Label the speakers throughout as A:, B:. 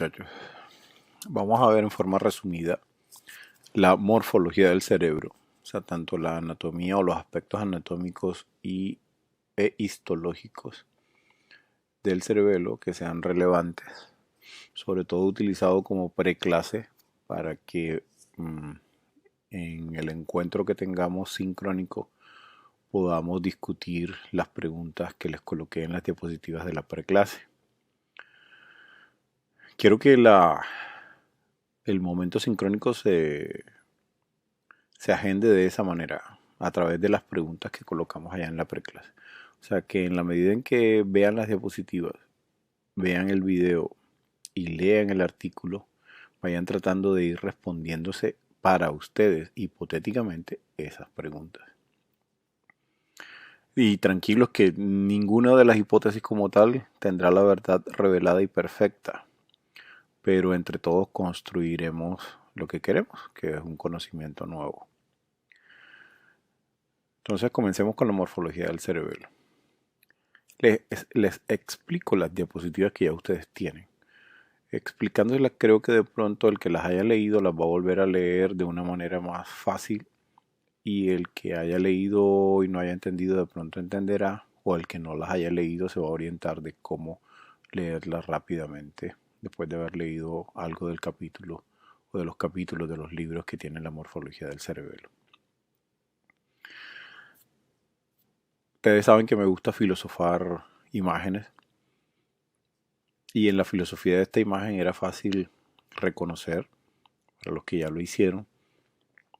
A: muchachos. Vamos a ver en forma resumida la morfología del cerebro, o sea, tanto la anatomía o los aspectos anatómicos e histológicos del cerebelo que sean relevantes, sobre todo utilizado como preclase para que en el encuentro que tengamos sincrónico podamos discutir las preguntas que les coloqué en las diapositivas de la preclase. Quiero que el momento sincrónico se agende de esa manera, a través de las preguntas que colocamos allá en la preclase. O sea, que en la medida en que vean las diapositivas, vean el video y lean el artículo, vayan tratando de ir respondiéndose para ustedes, hipotéticamente, esas preguntas. Y tranquilos que ninguna de las hipótesis como tal tendrá la verdad revelada y perfecta, pero entre todos construiremos lo que queremos, que es un conocimiento nuevo. Entonces comencemos con la morfología del cerebelo. Les explico las diapositivas que ya ustedes tienen. Explicándolas, creo que de pronto el que las haya leído las va a volver a leer de una manera más fácil, y el que haya leído y no haya entendido de pronto entenderá, o el que no las haya leído se va a orientar de cómo leerlas rápidamente después de haber leído algo del capítulo o de los capítulos de los libros que tienen la morfología del cerebelo. Ustedes saben que me gusta filosofar imágenes, y en la filosofía de esta imagen era fácil reconocer, para los que ya lo hicieron,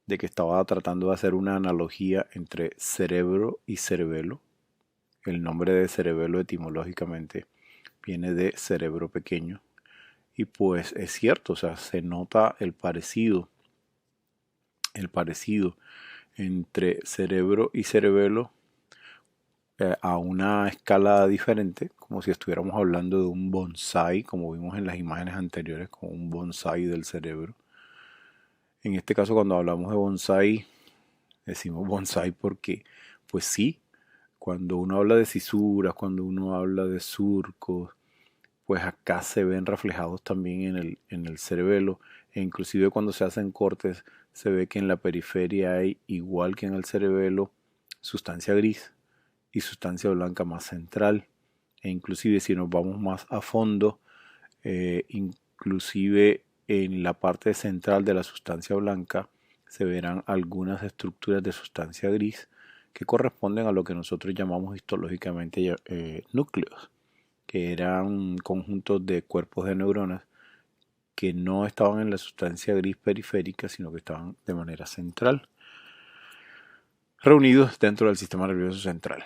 A: de que estaba tratando de hacer una analogía entre cerebro y cerebelo. El nombre de cerebelo etimológicamente viene de cerebro pequeño, y pues es cierto, o sea, se nota el parecido entre cerebro y cerebelo a una escala diferente, como si estuviéramos hablando de un bonsai, como vimos en las imágenes anteriores, como un bonsai del cerebro. En este caso, cuando hablamos de bonsai, decimos bonsai porque, pues sí, cuando uno habla de cisuras, cuando uno habla de surcos, pues acá se ven reflejados también en el cerebelo, e inclusive cuando se hacen cortes, se ve que en la periferia hay, igual que en el cerebelo, sustancia gris y sustancia blanca más central, e inclusive si nos vamos más a fondo, inclusive en la parte central de la sustancia blanca se verán algunas estructuras de sustancia gris que corresponden a lo que nosotros llamamos histológicamente núcleos, que eran conjuntos de cuerpos de neuronas que no estaban en la sustancia gris periférica, sino que estaban de manera central, reunidos dentro del sistema nervioso central.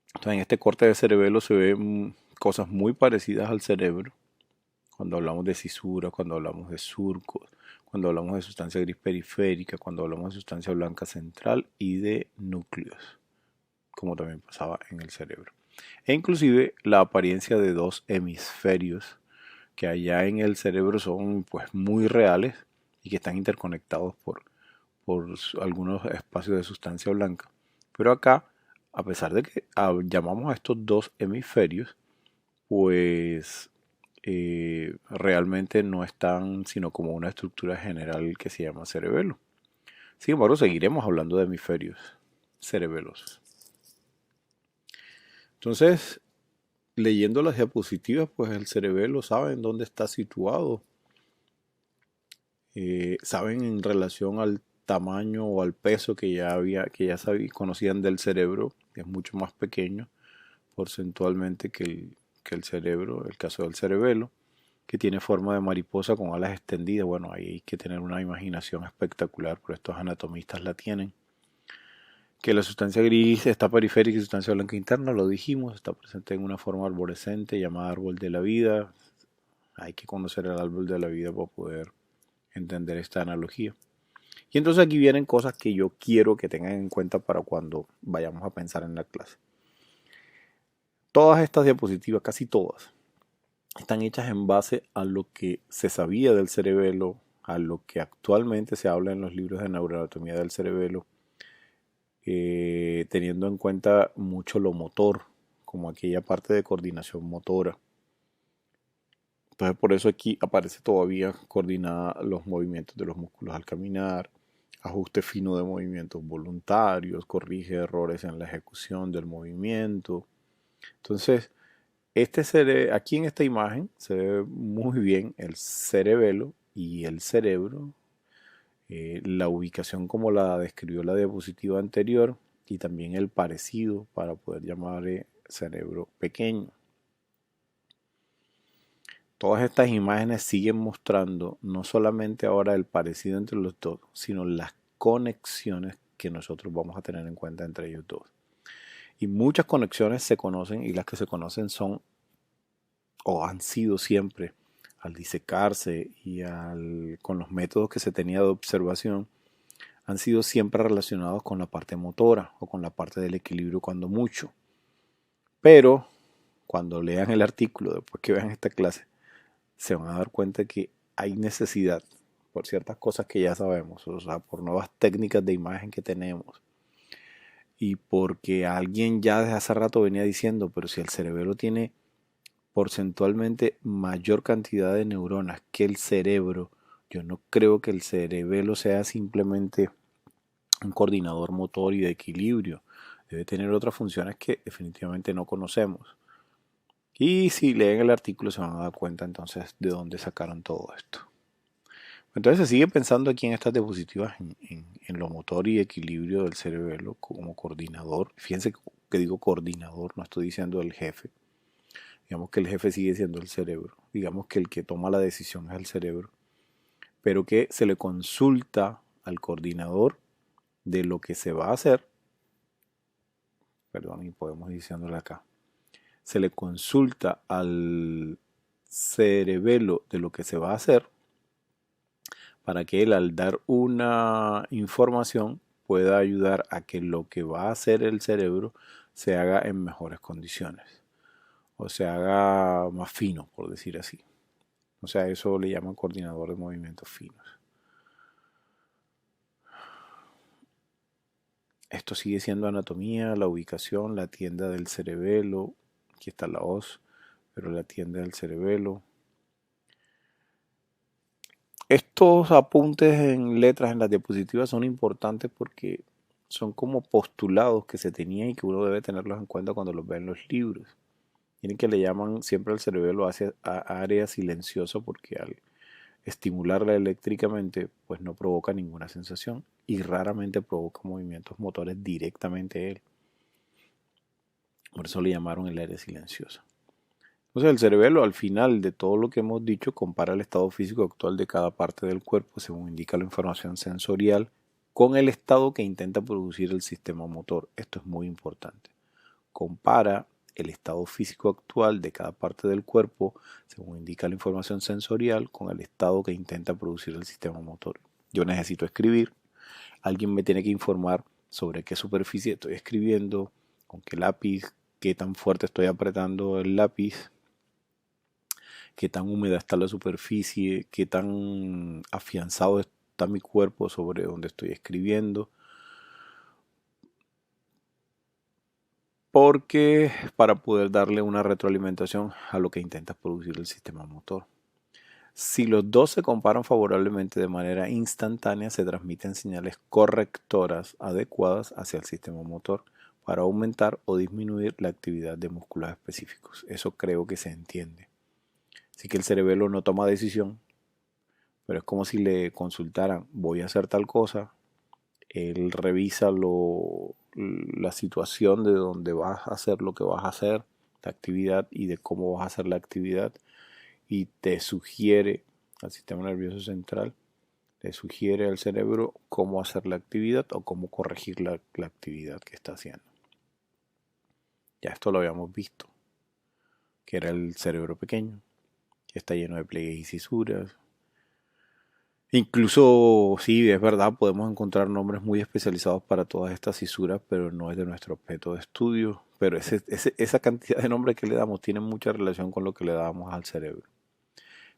A: Entonces, en este corte de cerebelo se ven cosas muy parecidas al cerebro, cuando hablamos de cisuras, cuando hablamos de surcos, cuando hablamos de sustancia gris periférica, cuando hablamos de sustancia blanca central y de núcleos, como también pasaba en el cerebro. E inclusive la apariencia de dos hemisferios que allá en el cerebro son pues muy reales y que están interconectados por algunos espacios de sustancia blanca. Pero acá, a pesar de que llamamos a estos dos hemisferios, pues realmente no están sino como una estructura general que se llama cerebelo. Sin embargo, seguiremos hablando de hemisferios cerebelosos. Entonces, leyendo las diapositivas, pues el cerebelo saben dónde está situado, saben en relación al tamaño o al peso que ya conocían del cerebro, que es mucho más pequeño porcentualmente que el cerebro, el caso del cerebelo, que tiene forma de mariposa con alas extendidas. Bueno, ahí hay que tener una imaginación espectacular, pero estos anatomistas la tienen. Que la sustancia gris está periférica y sustancia blanca interna, lo dijimos, está presente en una forma arborescente llamada árbol de la vida. Hay que conocer el árbol de la vida para poder entender esta analogía. Y entonces aquí vienen cosas que yo quiero que tengan en cuenta para cuando vayamos a pensar en la clase. Todas estas diapositivas, casi todas, están hechas en base a lo que se sabía del cerebelo, a lo que actualmente se habla en los libros de neuroanatomía del cerebelo, teniendo en cuenta mucho lo motor, como aquella parte de coordinación motora. Entonces por eso aquí aparece todavía coordinada los movimientos de los músculos al caminar, ajuste fino de movimientos voluntarios, corrige errores en la ejecución del movimiento. Entonces, aquí en esta imagen se ve muy bien el cerebelo y el cerebro, la ubicación como la describió la diapositiva anterior y también el parecido para poder llamar cerebro pequeño. Todas estas imágenes siguen mostrando no solamente ahora el parecido entre los dos, sino las conexiones que nosotros vamos a tener en cuenta entre ellos dos. Y muchas conexiones se conocen y las que se conocen son o han sido siempre al disecarse y con los métodos que se tenía de observación, han sido siempre relacionados con la parte motora o con la parte del equilibrio cuando mucho. Pero cuando lean el artículo, después que vean esta clase, se van a dar cuenta que hay necesidad por ciertas cosas que ya sabemos, o sea, por nuevas técnicas de imagen que tenemos y porque alguien ya desde hace rato venía diciendo, pero si el cerebelo tiene porcentualmente mayor cantidad de neuronas que el cerebro, yo no creo que el cerebelo sea simplemente un coordinador motor y de equilibrio. Debe tener otras funciones que definitivamente no conocemos. Y si leen el artículo se van a dar cuenta entonces de dónde sacaron todo esto. Entonces se sigue pensando aquí en estas diapositivas en lo motor y equilibrio del cerebelo como coordinador. Fíjense que digo coordinador, no estoy diciendo el jefe. Digamos que el jefe sigue siendo el cerebro. Digamos que el que toma la decisión es el cerebro. Pero que se le consulta al coordinador de lo que se va a hacer. Perdón, y podemos diciéndole acá. Se le consulta al cerebelo de lo que se va a hacer para que él al dar una información pueda ayudar a que lo que va a hacer el cerebro se haga en mejores condiciones o se haga más fino, por decir así. O sea, eso le llaman coordinador de movimientos finos. Esto sigue siendo anatomía, la ubicación, la tienda del cerebelo. Aquí está la hoz, pero la tienda del cerebelo. Estos apuntes en letras en las diapositivas son importantes porque son como postulados que se tenían y que uno debe tenerlos en cuenta cuando los ve en los libros. Tienen que le llaman siempre al cerebelo hacia área silenciosa porque al estimularla eléctricamente pues no provoca ninguna sensación y raramente provoca movimientos motores directamente él. Por eso le llamaron el área silenciosa. Entonces el cerebelo al final de todo lo que hemos dicho compara el estado físico actual de cada parte del cuerpo según indica la información sensorial con el estado que intenta producir el sistema motor. Esto es muy importante. Compara el estado físico actual de cada parte del cuerpo según indica la información sensorial con el estado que intenta producir el sistema motor. Yo necesito escribir, alguien me tiene que informar sobre qué superficie estoy escribiendo, con qué lápiz, qué tan fuerte estoy apretando el lápiz, qué tan húmeda está la superficie, qué tan afianzado está mi cuerpo sobre donde estoy escribiendo. Porque para poder darle una retroalimentación a lo que intenta producir el sistema motor. Si los dos se comparan favorablemente de manera instantánea, se transmiten señales correctoras adecuadas hacia el sistema motor para aumentar o disminuir la actividad de músculos específicos. Eso creo que se entiende. Así que el cerebelo no toma decisión, pero es como si le consultaran, voy a hacer tal cosa, él revisa la situación de donde vas a hacer lo que vas a hacer, la actividad y de cómo vas a hacer la actividad y te sugiere al sistema nervioso central, le sugiere al cerebro cómo hacer la actividad o cómo corregir la actividad que está haciendo. Ya esto lo habíamos visto, que era el cerebro pequeño, que está lleno de pliegues y cisuras. Incluso, sí, es verdad, podemos encontrar nombres muy especializados para todas estas cisuras, pero no es de nuestro objeto de estudio. Pero esa cantidad de nombres que le damos tiene mucha relación con lo que le damos al cerebro.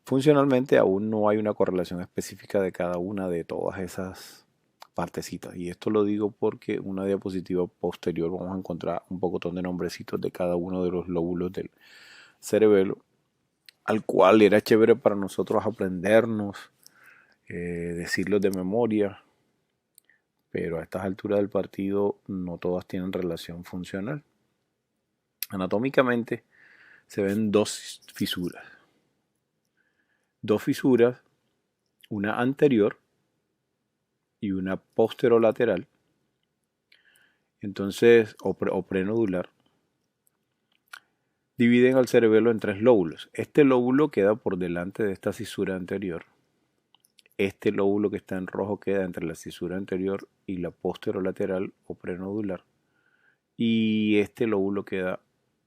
A: Funcionalmente aún no hay una correlación específica de cada una de todas esas partecitas. Y esto lo digo porque en una diapositiva posterior vamos a encontrar un pocotón de nombrecitos de cada uno de los lóbulos del cerebelo al cual era chévere para nosotros aprendernos, decirlos de memoria, pero a estas alturas del partido no todas tienen relación funcional. Anatómicamente se ven dos fisuras, una anterior y una posterolateral, entonces, o prenodular, dividen al cerebelo en tres lóbulos. Este lóbulo queda por delante de esta cisura anterior. Este lóbulo que está en rojo queda entre la cisura anterior y la posterolateral o prenodular. Y este lóbulo queda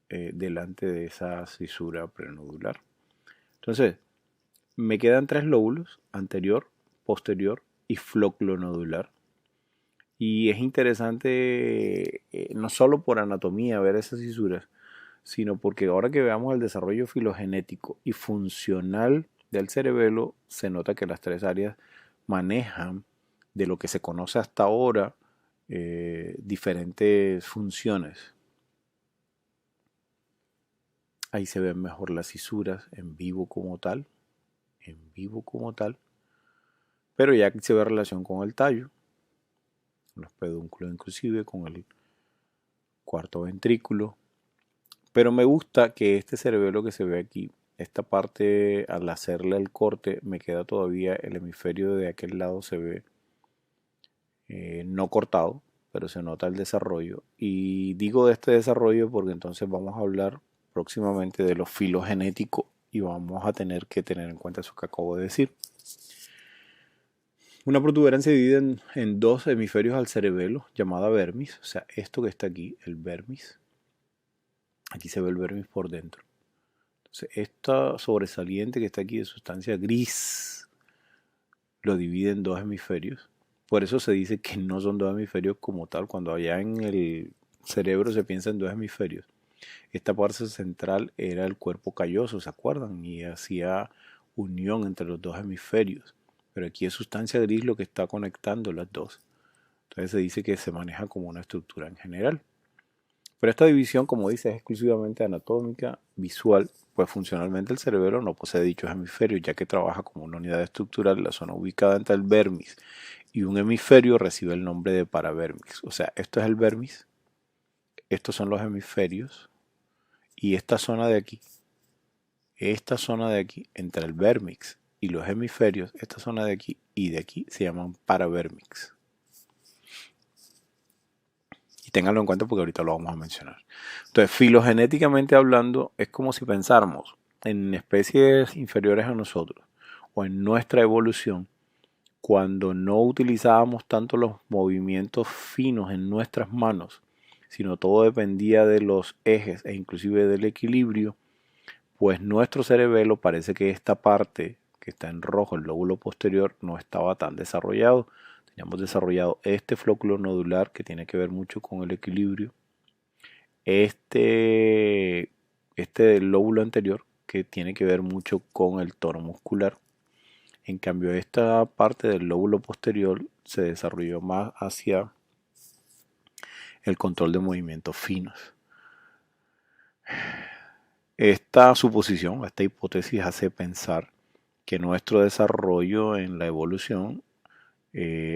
A: delante de esa cisura prenodular. Entonces, me quedan tres lóbulos, anterior, posterior y flóculo-nodular. Y es interesante no solo por anatomía ver esas cisuras, sino porque ahora que veamos el desarrollo filogenético y funcional del cerebelo, se nota que las tres áreas manejan de lo que se conoce hasta ahora diferentes funciones. Ahí se ven mejor las cisuras en vivo como tal, pero ya que se ve relación con el tallo, los pedúnculos inclusive, con el cuarto ventrículo. Pero me gusta que este cerebelo que se ve aquí, esta parte al hacerle el corte, me queda todavía el hemisferio de aquel lado, se ve no cortado, pero se nota el desarrollo. Y digo de este desarrollo porque entonces vamos a hablar próximamente de lo filogenético y vamos a tener que tener en cuenta eso que acabo de decir. Una protuberancia divide en dos hemisferios al cerebelo, llamada vermis, o sea, esto que está aquí, el vermis. Aquí se ve el vermis por dentro. Entonces, esta sobresaliente que está aquí de sustancia gris lo divide en dos hemisferios. Por eso se dice que no son dos hemisferios como tal. Cuando allá en el cerebro se piensa en dos hemisferios. Esta parte central era el cuerpo calloso, ¿se acuerdan? Y hacía unión entre los dos hemisferios. Pero aquí es sustancia gris lo que está conectando las dos. Entonces se dice que se maneja como una estructura en general. Pero esta división, como dice, es exclusivamente anatómica, visual, pues funcionalmente el cerebro no posee dichos hemisferios, ya que trabaja como una unidad estructural. La zona ubicada entre el vermis y un hemisferio recibe el nombre de paravermis. O sea, esto es el vermis, estos son los hemisferios, y esta zona de aquí, entre el vermis y los hemisferios, esta zona de aquí y de aquí se llaman paravermis. Y ténganlo en cuenta porque ahorita lo vamos a mencionar. Entonces, filogenéticamente hablando, es como si pensáramos en especies inferiores a nosotros o en nuestra evolución, cuando no utilizábamos tanto los movimientos finos en nuestras manos, sino todo dependía de los ejes e inclusive del equilibrio, pues nuestro cerebelo parece que esta parte que está en rojo, el lóbulo posterior, no estaba tan desarrollado. Teníamos desarrollado este flóculo nodular que tiene que ver mucho con el equilibrio, este lóbulo anterior que tiene que ver mucho con el tono muscular. En cambio, esta parte del lóbulo posterior se desarrolló más hacia el control de movimientos finos. Esta suposición, esta hipótesis hace pensar que nuestro desarrollo en la evolución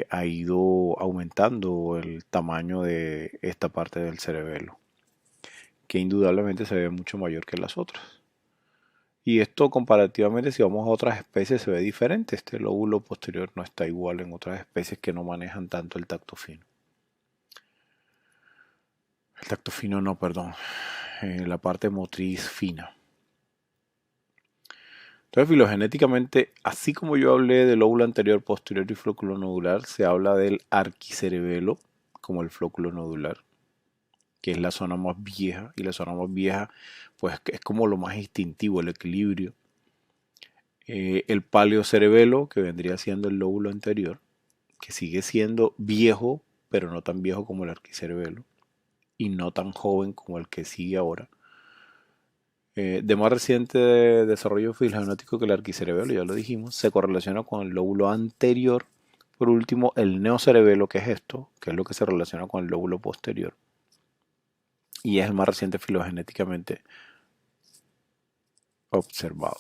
A: ha ido aumentando el tamaño de esta parte del cerebelo, que indudablemente se ve mucho mayor que las otras. Y esto comparativamente, si vamos a otras especies, se ve diferente. Este lóbulo posterior no está igual en otras especies que no manejan tanto el tacto fino. El tacto fino no, perdón. La parte motriz fina. Entonces, filogenéticamente, así como yo hablé del lóbulo anterior, posterior y flóculo nodular, se habla del arquicerebelo como el flóculo nodular, que es la zona más vieja, y la zona más vieja pues es como lo más instintivo, el equilibrio. El paleocerebelo, que vendría siendo el lóbulo anterior, que sigue siendo viejo, pero no tan viejo como el arquicerebelo, y no tan joven como el que sigue ahora. De más reciente desarrollo filogenético que el arquicerebelo, ya lo dijimos, se correlaciona con el lóbulo anterior. Por último, el neocerebelo, que es esto, que es lo que se relaciona con el lóbulo posterior, y es el más reciente filogenéticamente. observado.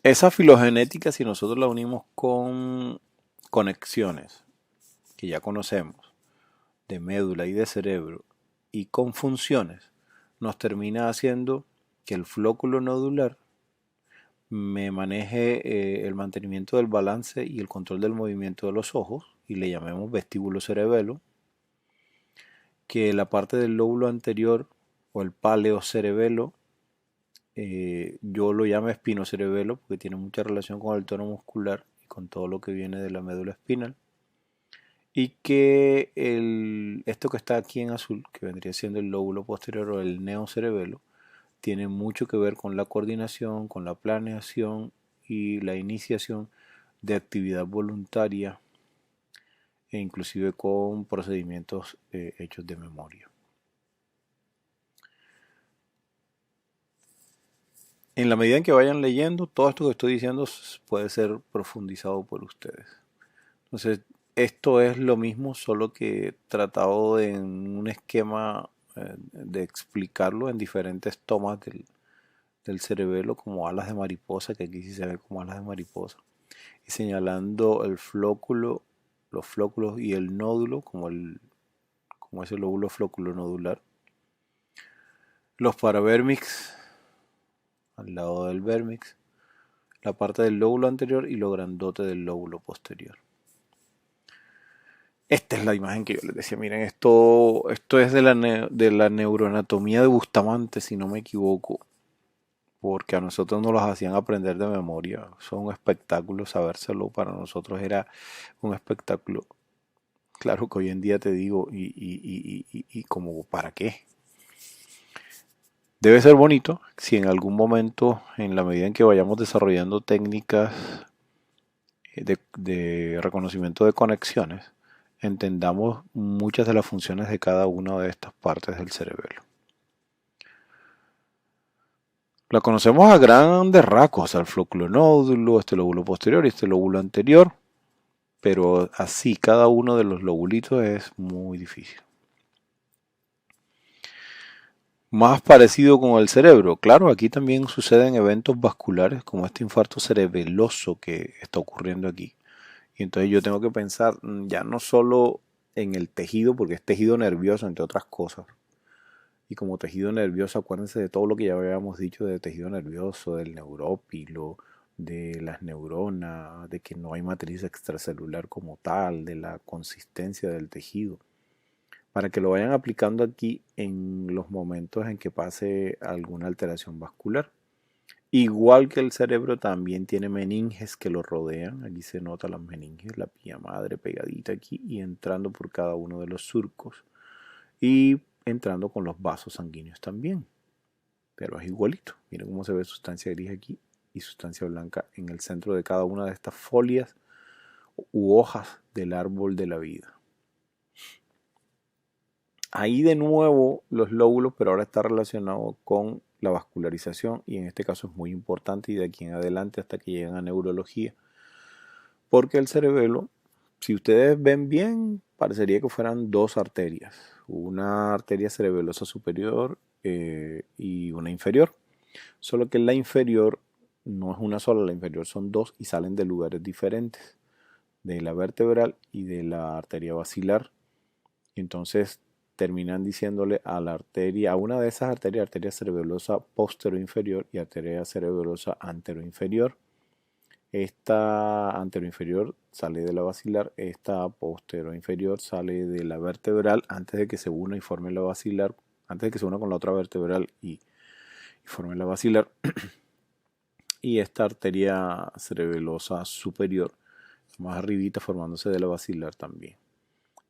A: Esa filogenética, si nosotros la unimos con conexiones que ya conocemos de médula y de cerebro y con funciones, nos termina haciendo que el flóculo nodular me maneje el mantenimiento del balance y el control del movimiento de los ojos, y le llamemos vestíbulo cerebelo, que la parte del lóbulo anterior o el paleocerebelo, yo lo llamo espinocerebelo porque tiene mucha relación con el tono muscular y con todo lo que viene de la médula espinal, y que esto que está aquí en azul, que vendría siendo el lóbulo posterior o el neocerebelo, tiene mucho que ver con la coordinación, con la planeación y la iniciación de actividad voluntaria e inclusive con procedimientos hechos de memoria. En la medida en que vayan leyendo, todo esto que estoy diciendo puede ser profundizado por ustedes. Entonces, esto es lo mismo, solo que tratado en un esquema de explicarlo en diferentes tomas del cerebelo, como alas de mariposa, que aquí sí se ve como alas de mariposa, y señalando el flóculo, los flóculos y el nódulo, como ese lóbulo flóculo nodular, los paravérmix al lado del vérmix, la parte del lóbulo anterior y lo grandote del lóbulo posterior. Esta es la imagen que yo les decía. Miren, esto es de la neuroanatomía de Bustamante, si no me equivoco, porque a nosotros nos los hacían aprender de memoria. Son un espectáculo, sabérselo para nosotros era un espectáculo. Claro que hoy en día te digo, y como, ¿para qué? Debe ser bonito si en algún momento, en la medida en que vayamos desarrollando técnicas de reconocimiento de conexiones, entendamos muchas de las funciones de cada una de estas partes del cerebelo. La conocemos a grandes rasgos, el flóculo nódulo, este lóbulo posterior y este lóbulo anterior, pero así cada uno de los lobulitos es muy difícil. Más parecido con el cerebro, claro, aquí también suceden eventos vasculares como este infarto cerebeloso que está ocurriendo aquí. Y entonces yo tengo que pensar ya no solo en el tejido, porque es tejido nervioso, entre otras cosas. Y como tejido nervioso, acuérdense de todo lo que ya habíamos dicho de tejido nervioso, del neurópilo, de las neuronas, de que no hay matriz extracelular como tal, de la consistencia del tejido. Para que lo vayan aplicando aquí en los momentos en que pase alguna alteración vascular. Igual que el cerebro también tiene meninges que lo rodean. Aquí se nota las meninges, la pía madre pegadita aquí y entrando por cada uno de los surcos. Y entrando con los vasos sanguíneos también. Pero es igualito. Miren cómo se ve sustancia gris aquí y sustancia blanca en el centro de cada una de estas folias u hojas del árbol de la vida. Ahí de nuevo los lóbulos, pero ahora está relacionado con la vascularización y en este caso es muy importante y de aquí en adelante hasta que lleguen a neurología. Porque el cerebelo, si ustedes ven bien, parecería que fueran dos arterias. Una arteria cerebelosa superior y una inferior. Solo que la inferior no es una sola, la inferior son dos y salen de lugares diferentes. De la vertebral y de la arteria basilar. Entonces terminan diciéndole a la arteria, a una de esas arterias, arteria cerebelosa posterior-inferior y arteria cerebelosa antero-inferior. Esta antero-inferior sale de la basilar, esta posterior-inferior sale de la vertebral antes de que se una y forme la basilar, antes de que se una con la otra vertebral y forme la basilar. Y esta arteria cerebelosa superior, más arribita, formándose de la basilar también.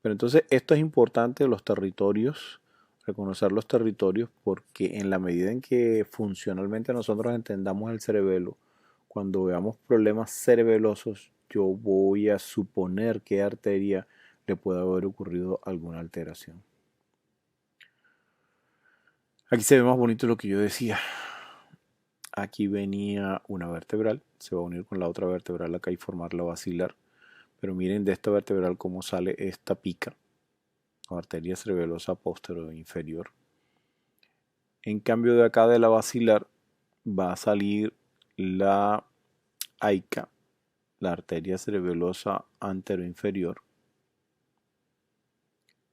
A: Pero entonces esto es importante, los territorios, reconocer los territorios, porque en la medida en que funcionalmente nosotros entendamos el cerebelo, cuando veamos problemas cerebelosos, yo voy a suponer que arteria le puede haber ocurrido alguna alteración. Aquí se ve más bonito lo que yo decía. Aquí venía una vertebral, se va a unir con la otra vertebral acá y formar la basilar. Pero miren de esta vertebral cómo sale esta pica, o arteria cerebelosa posterior inferior. En cambio de acá de la basilar va a salir la AICA, la arteria cerebelosa anteroinferior,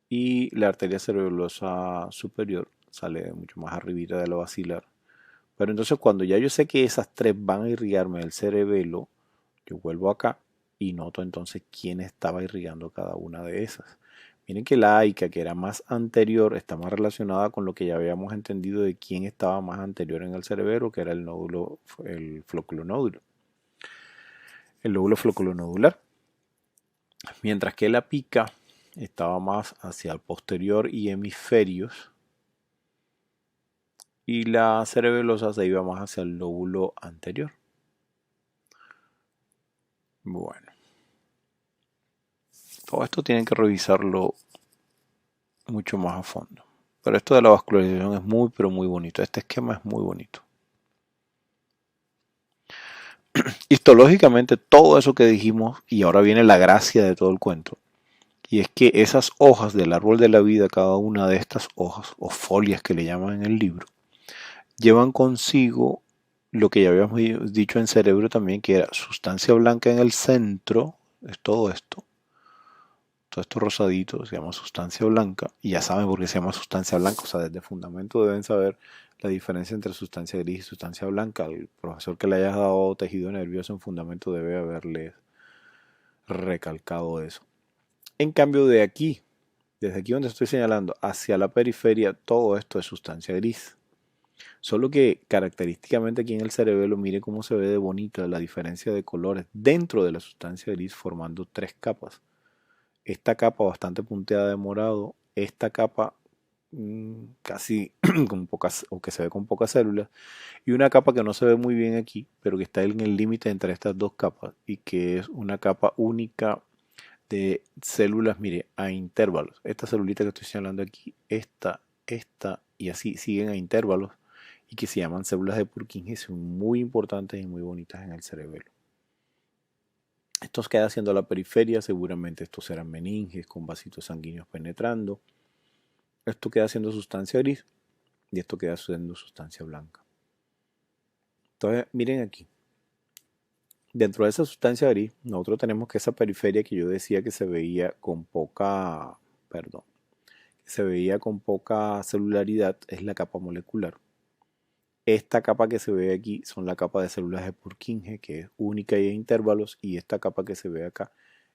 A: y la arteria cerebelosa superior sale mucho más arribita de la basilar. Pero entonces cuando ya yo sé que esas tres van a irrigarme el cerebelo, yo vuelvo acá y noto entonces quién estaba irrigando cada una de esas. Miren que la AICA, que era más anterior, está más relacionada con lo que ya habíamos entendido de quién estaba más anterior en el cerebelo, que era el nódulo, el flóculo el lóbulo flóculo-nodular. Mientras que la pica estaba más hacia el posterior y hemisferios, y la cerebelosa se iba más hacia el lóbulo anterior. Bueno, todo esto tienen que revisarlo mucho más a fondo. Pero esto de la vascularización es muy, pero muy bonito. Este esquema es muy bonito. Histológicamente, todo eso que dijimos, y ahora viene la gracia de todo el cuento, y es que esas hojas del árbol de la vida, cada una de estas hojas, o folias que le llaman en el libro, llevan consigo lo que ya habíamos dicho en cerebro también, que era sustancia blanca en el centro, es todo esto rosadito se llama sustancia blanca, y ya saben por qué se llama sustancia blanca, o sea, desde fundamento deben saber la diferencia entre sustancia gris y sustancia blanca. El profesor que le haya dado tejido nervioso en fundamento debe haberle recalcado eso. En cambio de aquí, desde aquí donde estoy señalando, hacia la periferia, todo esto es sustancia gris. Solo que característicamente aquí en el cerebelo, mire cómo se ve de bonito la diferencia de colores dentro de la sustancia gris formando tres capas. Esta capa bastante punteada de morado, esta capa casi con pocas, o que se ve con pocas células, y una capa que no se ve muy bien aquí, pero que está en el límite entre estas dos capas y que es una capa única de células, mire, a intervalos. Esta celulita que estoy señalando aquí, esta y así siguen a intervalos y que se llaman células de Purkinje, son muy importantes y muy bonitas en el cerebelo. Esto queda haciendo la periferia, seguramente estos serán meninges con vasitos sanguíneos penetrando. Esto queda haciendo sustancia gris y esto queda haciendo sustancia blanca. Entonces, miren aquí. Dentro de esa sustancia gris, nosotros tenemos que esa periferia que yo decía que se veía con poca, perdón, que se veía con poca celularidad es la capa molecular. Esta capa que se ve aquí son la capa de células de Purkinje, que es única y a intervalos, y esta capa que se ve acá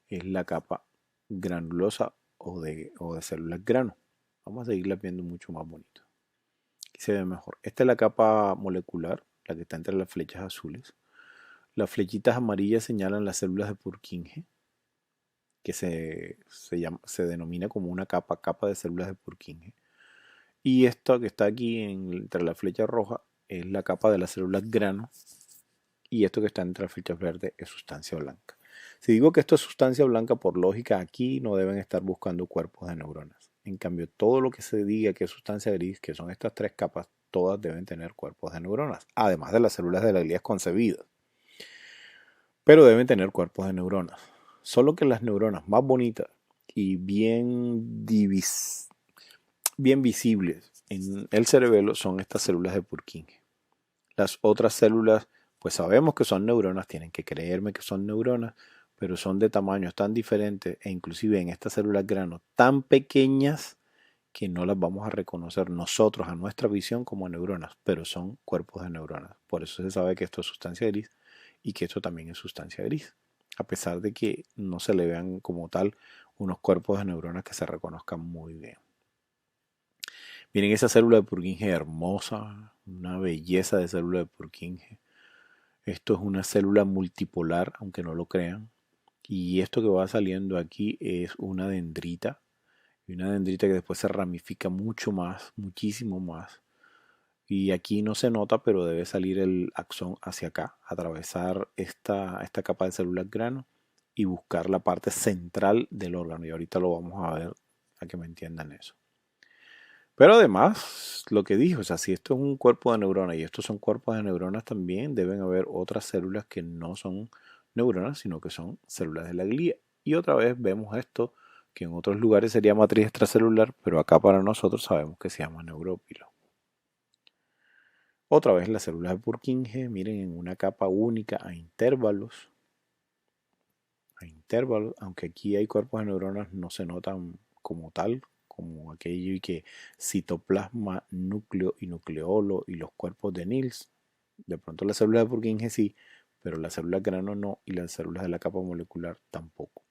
A: es la capa granulosa o de células grano. Vamos a seguirla viendo mucho más bonito. Aquí se ve mejor. Esta es la capa molecular, la que está entre las flechas azules. Las flechitas amarillas señalan las células de Purkinje, que se denomina como una capa de células de Purkinje. Y esto que está aquí entre la flecha roja es la capa de las células grano, y esto que está entre las flechas verdes es sustancia blanca. Si digo que esto es sustancia blanca, por lógica aquí no deben estar buscando cuerpos de neuronas. En cambio, todo lo que se diga que es sustancia gris, que son estas tres capas, todas deben tener cuerpos de neuronas, además de las células de la glía concebidas. Pero deben tener cuerpos de neuronas. Solo que las neuronas más bonitas y bien visibles en el cerebelo son estas células de Purkinje. Las otras células, pues sabemos que son neuronas, tienen que creerme que son neuronas, pero son de tamaños tan diferentes e inclusive en estas células grano tan pequeñas que no las vamos a reconocer nosotros a nuestra visión como neuronas, pero son cuerpos de neuronas. Por eso se sabe que esto es sustancia gris y que esto también es sustancia gris, a pesar de que no se le vean como tal unos cuerpos de neuronas que se reconozcan muy bien. Miren esa célula de Purkinje hermosa, una belleza de célula de Purkinje. Esto es una célula multipolar, aunque no lo crean. Y esto que va saliendo aquí es una dendrita. Y una dendrita que después se ramifica mucho más, muchísimo más. Y aquí no se nota, pero debe salir el axón hacia acá, atravesar esta capa de células grano y buscar la parte central del órgano. Y ahorita lo vamos a ver, a que me entiendan eso. Pero además, lo que dijo, o sea, si esto es un cuerpo de neuronas y estos son cuerpos de neuronas también, deben haber otras células que no son neuronas, sino que son células de la glía. Y otra vez vemos esto, que en otros lugares sería matriz extracelular, pero acá para nosotros sabemos que se llama neurópilo. Otra vez las células de Purkinje, miren, en una capa única a intervalos, aunque aquí hay cuerpos de neuronas, no se notan como tal, como aquello y que citoplasma, núcleo y nucleolo y los cuerpos de Nils. De pronto las células de Purkinje sí, pero las células grano no y las células de la capa molecular tampoco.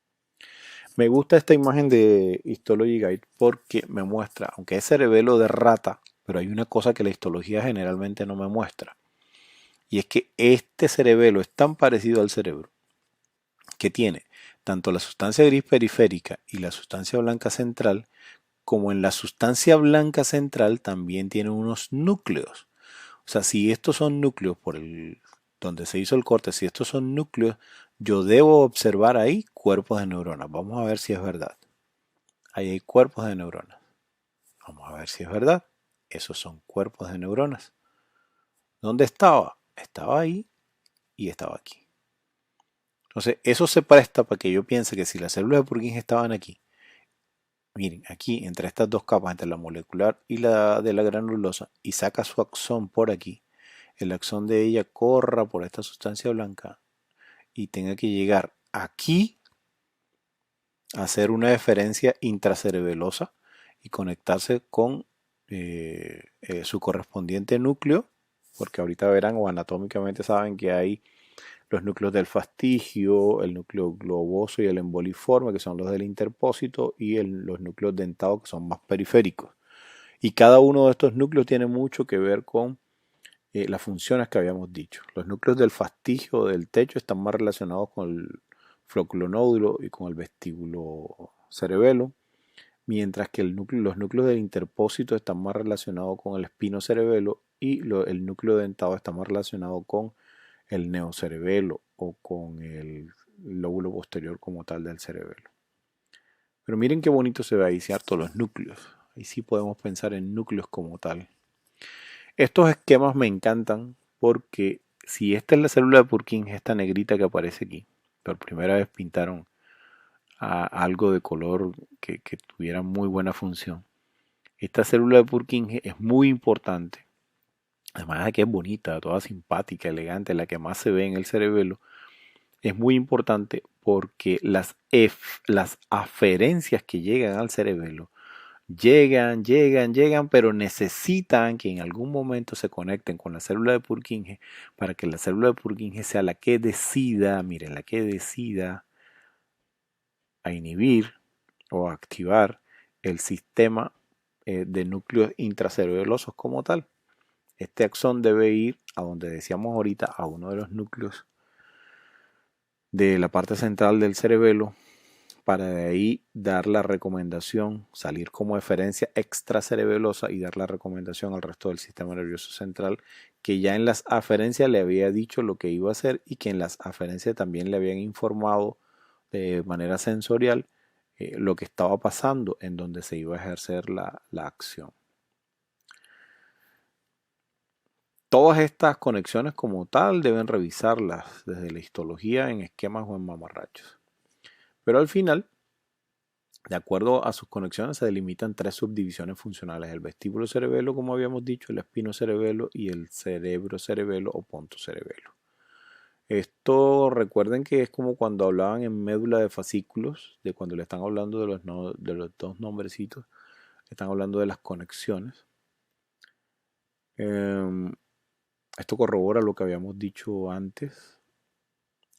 A: Me gusta esta imagen de Histology Guide porque me muestra, aunque es cerebelo de rata, pero hay una cosa que la histología generalmente no me muestra. Y es que este cerebelo es tan parecido al cerebro que tiene tanto la sustancia gris periférica y la sustancia blanca central, como en la sustancia blanca central también tiene unos núcleos. O sea, si estos son núcleos por el donde se hizo el corte, si estos son núcleos, yo debo observar ahí cuerpos de neuronas. Vamos a ver si es verdad. Ahí hay cuerpos de neuronas. Vamos a ver si es verdad. Esos son cuerpos de neuronas. ¿Dónde estaba? Estaba ahí y estaba aquí. Entonces, eso se presta para que yo piense que si las células de Purkinje estaban aquí, miren, aquí entre estas dos capas, entre la molecular y la de la granulosa, y saca su axón por aquí, el axón de ella corra por esta sustancia blanca y tenga que llegar aquí a hacer una deferencia intracerebelosa y conectarse con su correspondiente núcleo, porque ahorita verán o anatómicamente saben que hay los núcleos del fastigio, el núcleo globoso y el emboliforme, que son los del interpósito, y los núcleos dentados, que son más periféricos. Y cada uno de estos núcleos tiene mucho que ver con las funciones que habíamos dicho. Los núcleos del fastigio del techo están más relacionados con el floculonódulo y con el vestíbulo cerebelo, mientras que los núcleos del interpósito están más relacionados con el espinocerebelo y el núcleo dentado está más relacionado con el neocerebelo o con el lóbulo posterior como tal del cerebelo. Pero miren qué bonito se ve ahí, ¿cierto? Los núcleos. Ahí sí podemos pensar en núcleos como tal. Estos esquemas me encantan porque si esta es la célula de Purkinje, esta negrita que aparece aquí, por primera vez pintaron algo de color que tuviera muy buena función. Esta célula de Purkinje es muy importante, además de que es bonita, toda simpática, elegante, la que más se ve en el cerebelo. Es muy importante porque las aferencias que llegan al cerebelo llegan, pero necesitan que en algún momento se conecten con la célula de Purkinje para que la célula de Purkinje sea la que decida, miren, la que decida a inhibir o a activar el sistema de núcleos intracerebelosos como tal. Este axón debe ir a donde decíamos ahorita, a uno de los núcleos de la parte central del cerebelo, para de ahí dar la recomendación, salir como eferencia extracerebelosa y dar la recomendación al resto del sistema nervioso central, que ya en las aferencias le había dicho lo que iba a hacer y que en las aferencias también le habían informado de manera sensorial lo que estaba pasando en donde se iba a ejercer la acción. Todas estas conexiones como tal deben revisarlas desde la histología en esquemas o en mamarrachos. Pero al final, de acuerdo a sus conexiones, se delimitan tres subdivisiones funcionales: el vestíbulo cerebelo, como habíamos dicho, el espinocerebelo y el cerebro cerebelo o ponto cerebelo. Esto recuerden que es como cuando hablaban en médula de fascículos, de cuando le están hablando de los dos nombrecitos, están hablando de las conexiones. Esto corrobora lo que habíamos dicho antes.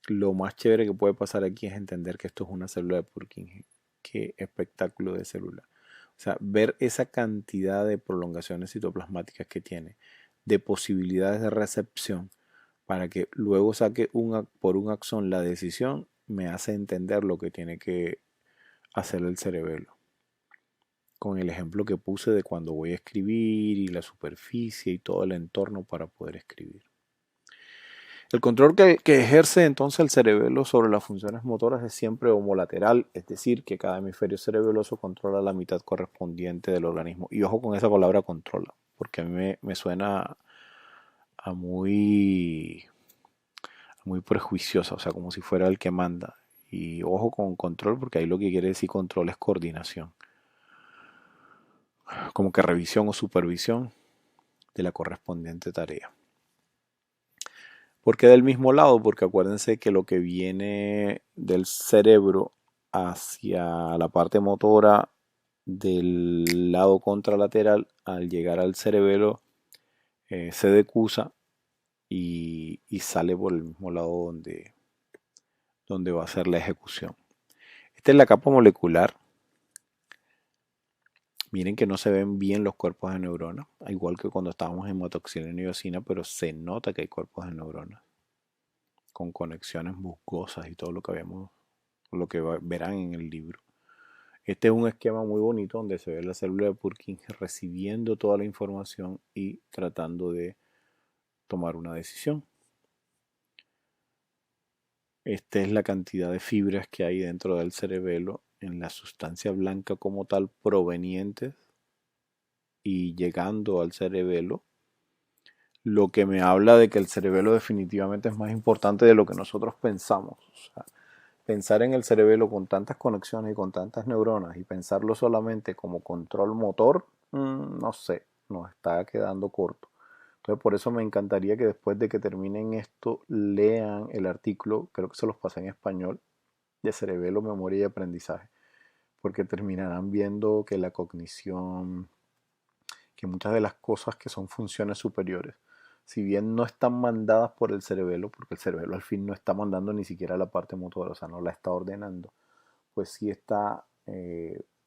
A: Lo más chévere que puede pasar aquí es entender que esto es una célula de Purkinje. Qué espectáculo de célula. O sea, ver esa cantidad de prolongaciones citoplasmáticas que tiene, de posibilidades de recepción, para que luego saque por un axón la decisión, me hace entender lo que tiene que hacer el cerebelo. Con el ejemplo que puse de cuando voy a escribir y la superficie y todo el entorno para poder escribir. El control que ejerce entonces el cerebelo sobre las funciones motoras es siempre homolateral, es decir, que cada hemisferio cerebeloso controla la mitad correspondiente del organismo. Y ojo con esa palabra controla, porque a mí me suena a muy prejuiciosa, o sea, como si fuera el que manda. Y ojo con control, porque ahí lo que quiere decir control es coordinación. Como que revisión o supervisión. de la correspondiente tarea. ¿Por qué del mismo lado? Porque acuérdense que lo que viene del cerebro hacia la parte motora del lado contralateral, al llegar al cerebelo, se decusa y sale por el mismo lado donde va a ser la ejecución. Esta es la capa molecular. Miren que no se ven bien los cuerpos de neuronas, igual que cuando estábamos en hematoxilina y eosina, pero se nota que hay cuerpos de neuronas con conexiones musgosas y todo lo que verán en el libro. Este es un esquema muy bonito donde se ve la célula de Purkinje recibiendo toda la información y tratando de tomar una decisión. Esta es la cantidad de fibras que hay dentro del cerebelo en la sustancia blanca como tal provenientes y llegando al cerebelo, lo que me habla de que el cerebelo definitivamente es más importante de lo que nosotros pensamos. O sea, pensar en el cerebelo con tantas conexiones y con tantas neuronas y pensarlo solamente como control motor, no sé, nos está quedando corto. Entonces por eso me encantaría que después de que terminen esto lean el artículo, creo que se los pasé en español, de cerebelo, memoria y aprendizaje, porque terminarán viendo que la cognición, que muchas de las cosas que son funciones superiores, si bien no están mandadas por el cerebelo, porque el cerebelo al fin no está mandando ni siquiera la parte motora, o sea, no la está ordenando, pues sí está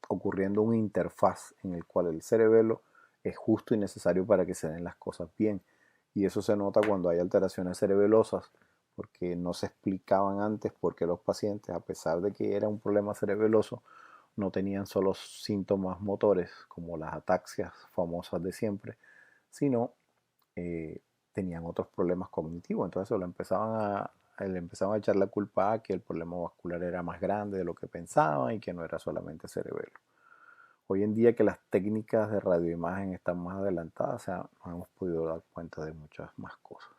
A: ocurriendo una interfaz en el cual el cerebelo es justo y necesario para que se den las cosas bien. Y eso se nota cuando hay alteraciones cerebelosas, porque no se explicaban antes por qué los pacientes, a pesar de que era un problema cerebeloso, no tenían solo síntomas motores, como las ataxias famosas de siempre, sino tenían otros problemas cognitivos. Entonces le empezaban a echar la culpa a que el problema vascular era más grande de lo que pensaban y que no era solamente cerebelo. Hoy en día que las técnicas de radioimagen están más adelantadas, o sea, nos hemos podido dar cuenta de muchas más cosas.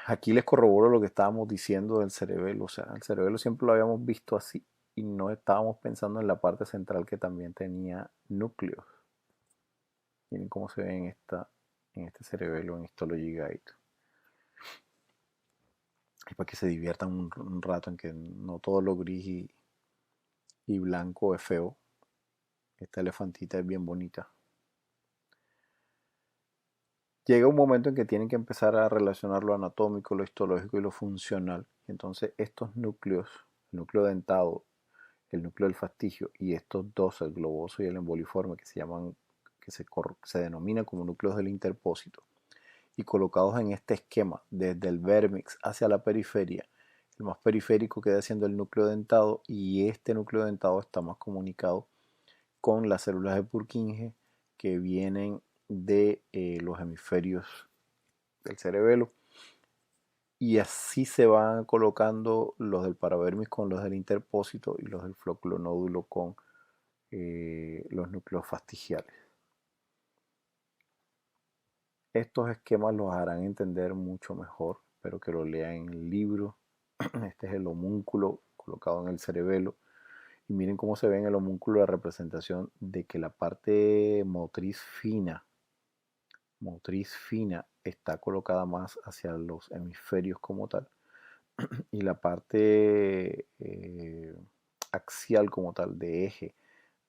A: Aquí les corroboro lo que estábamos diciendo del cerebelo. O sea, el cerebelo siempre lo habíamos visto así y no estábamos pensando en la parte central que también tenía núcleos. Miren cómo se ve en este cerebelo en Histology Guide. Y para que se diviertan un rato en que no todo lo gris y blanco es feo. Esta elefantita es bien bonita. Llega un momento en que tienen que empezar a relacionar lo anatómico, lo histológico y lo funcional. Entonces estos núcleos, el núcleo dentado, el núcleo del fastigio y estos dos, el globoso y el emboliforme, que se denominan como núcleos del interpósito, y colocados en este esquema desde el vérmix hacia la periferia, el más periférico queda siendo el núcleo dentado y este núcleo dentado está más comunicado con las células de Purkinje que vienen de los hemisferios del cerebelo y así se van colocando los del paravermis con los del interpósito y los del flóculo-nódulo con los núcleos fastigiales. Estos esquemas los harán entender mucho mejor, espero que lo lean en el libro. Este es el homúnculo colocado en el cerebelo. Y miren cómo se ve en el homúnculo la representación de que la parte motriz fina está colocada más hacia los hemisferios como tal. Y la parte axial como tal de eje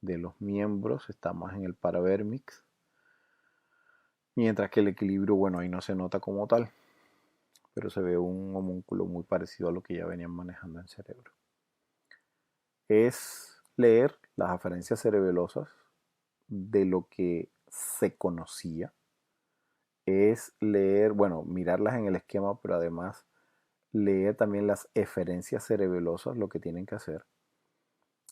A: de los miembros está más en el paravermix. Mientras que el equilibrio, bueno, ahí no se nota como tal, pero se ve un homúnculo muy parecido a lo que ya venían manejando en cerebro. Es leer las aferencias cerebelosas de lo que se conocía. Es leer, bueno, mirarlas en el esquema, pero además leer también las eferencias cerebelosas, lo que tienen que hacer.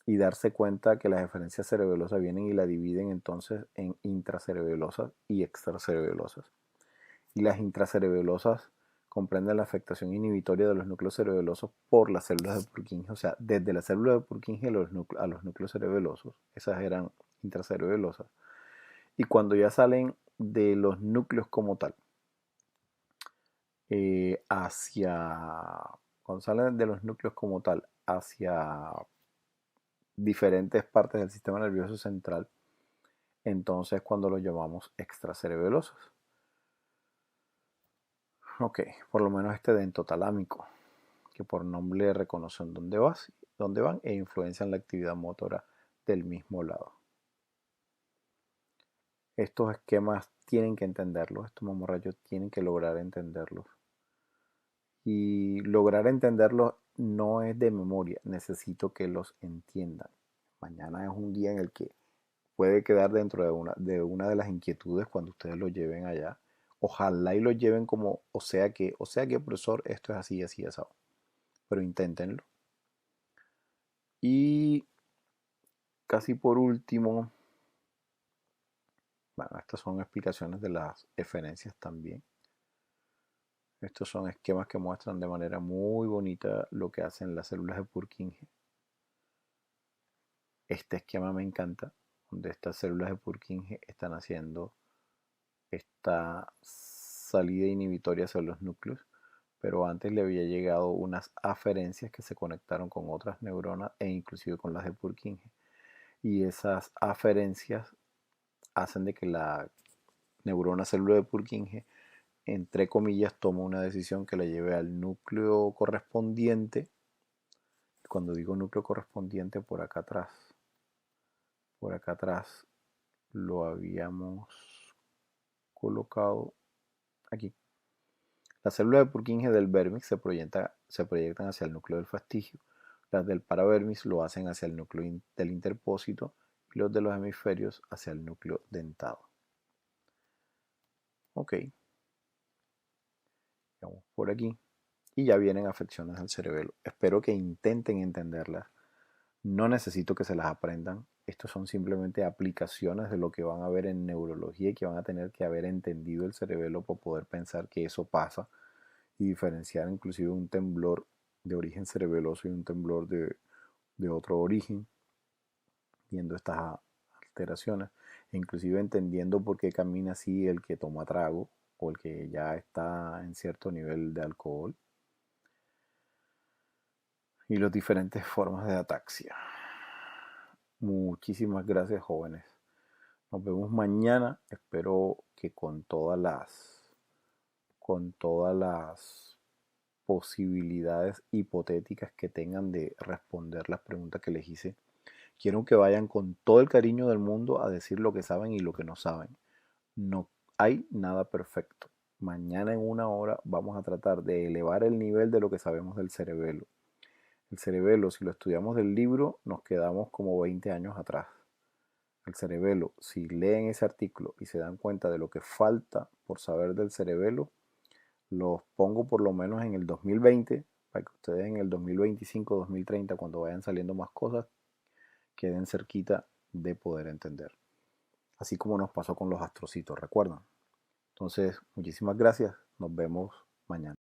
A: Y darse cuenta que las eferencias cerebelosas vienen y la dividen entonces en intracerebelosas y extracerebelosas. Y las intracerebelosas comprenden la afectación inhibitoria de los núcleos cerebelosos por las células de Purkinje, o sea, desde las células de Purkinje a los núcleos cerebelosos, esas eran intracerebelosas. Y cuando ya salen de los núcleos como tal, cuando salen de los núcleos como tal, hacia diferentes partes del sistema nervioso central, entonces cuando los llamamos extracerebelosos. Ok, por lo menos este dentotalámico, que por nombre reconocen dónde van e influencian la actividad motora del mismo lado. Estos esquemas tienen que entenderlos, estos mamorrayos tienen que lograr entenderlos. Y lograr entenderlos no es de memoria, necesito que los entiendan. Mañana es un día en el que puede quedar dentro de una de las inquietudes cuando ustedes lo lleven allá. Ojalá y lo lleven como, o sea que profesor, esto es así, así, así. Pero inténtenlo. Y casi por último, bueno, estas son explicaciones de las eferencias también. Estos son esquemas que muestran de manera muy bonita lo que hacen las células de Purkinje. Este esquema me encanta, donde estas células de Purkinje están haciendo esta salida inhibitoria hacia los núcleos, pero antes le había llegado unas aferencias que se conectaron con otras neuronas e inclusive con las de Purkinje. Y esas aferencias hacen de que la neurona célula de Purkinje, entre comillas, tome una decisión que la lleve al núcleo correspondiente. Cuando digo núcleo correspondiente, por acá atrás lo habíamos colocado aquí. Las células de Purkinje del vermis se proyectan hacia el núcleo del fastigio. Las del paravermis lo hacen hacia el núcleo del interpósito y los de los hemisferios hacia el núcleo dentado. Ok, vamos por aquí. Y ya vienen afecciones al cerebelo. Espero que intenten entenderlas. No necesito que se las aprendan. Estos son simplemente aplicaciones de lo que van a ver en neurología y que van a tener que haber entendido el cerebelo para poder pensar que eso pasa y diferenciar inclusive un temblor de origen cerebeloso y un temblor de otro origen, viendo estas alteraciones, e inclusive entendiendo por qué camina así el que toma trago o el que ya está en cierto nivel de alcohol, y las diferentes formas de ataxia. Muchísimas gracias, jóvenes. Nos vemos mañana. Espero que con todas las posibilidades hipotéticas que tengan de responder las preguntas que les hice. Quiero que vayan con todo el cariño del mundo a decir lo que saben y lo que no saben. No hay nada perfecto. Mañana en una hora vamos a tratar de elevar el nivel de lo que sabemos del cerebelo. El cerebelo, si lo estudiamos del libro, nos quedamos como 20 años atrás. El cerebelo, si leen ese artículo y se dan cuenta de lo que falta por saber del cerebelo, los pongo por lo menos en el 2020, para que ustedes en el 2025, 2030, cuando vayan saliendo más cosas, queden cerquita de poder entender. Así como nos pasó con los astrocitos, ¿recuerdan? Entonces, muchísimas gracias. Nos vemos mañana.